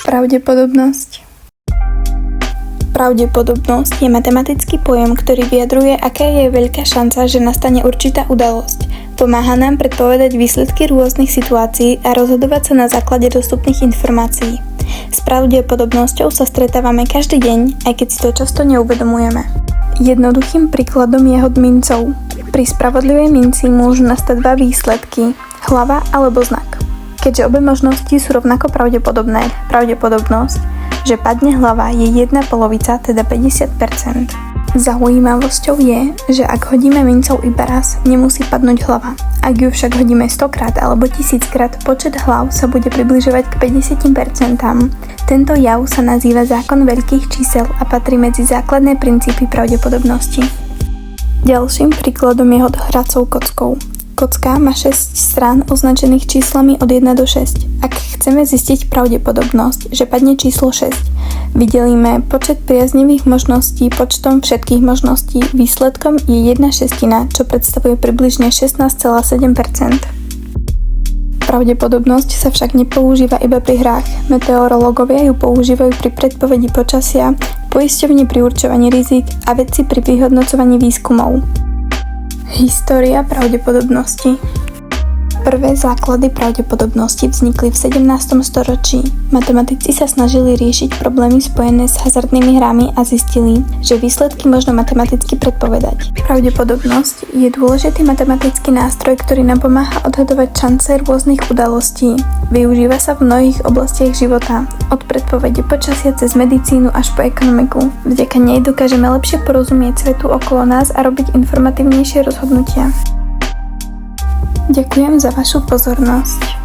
Pravdepodobnosť. Pravdepodobnosť je matematický pojem, ktorý vyjadruje, aká je veľká šanca, že nastane určitá udalosť. Pomáha nám predpovedať výsledky rôznych situácií a rozhodovať sa na základe dostupných informácií. S pravdepodobnosťou sa stretávame každý deň, aj keď si to často neuvedomujeme. Jednoduchým príkladom je hod mincov. Pri spravodlivej minci môžu nastať dva výsledky, hlava alebo znak. Keďže obe možnosti sú rovnako pravdepodobné, pravdepodobnosť, že padne hlava je 1/2, teda 50%. Zaujímavosťou je, že ak hodíme mincov iba raz, nemusí padnúť hlava. Ak ju však hodíme 100-krát alebo 1000-krát, počet hlav sa bude približovať k 50%. Tento jav sa nazýva zákon veľkých čísel a patrí medzi základné princípy pravdepodobnosti. Ďalším príkladom je hod hracou kockou. Kocka má 6 strán označených číslami od 1 do 6. Ak chceme zistiť pravdepodobnosť, že padne číslo 6, vydelíme počet priaznivých možností počtom všetkých možností. Výsledkom je 1/6, čo predstavuje približne 16,7%. Pravdepodobnosť sa však nepoužíva iba pri hrách. Meteorológovia ju používajú pri predpovedi počasia, poisťovne pri určovaní rizik a vedci pri vyhodnocovaní výskumov. História pravdepodobnosti. Prvé základy pravdepodobnosti vznikli v 17. storočí. Matematici sa snažili riešiť problémy spojené s hazardnými hrami a zistili, že výsledky možno matematicky predpovedať. Pravdepodobnosť je dôležitý matematický nástroj, ktorý nám pomáha odhadovať šance rôznych udalostí. Využíva sa v mnohých oblastiach života, od predpovede počasia cez medicínu až po ekonomiku. Vďaka nej dokážeme lepšie porozumieť svetu okolo nás a robiť informatívnejšie rozhodnutia. Ďakujem za vašu pozornosť.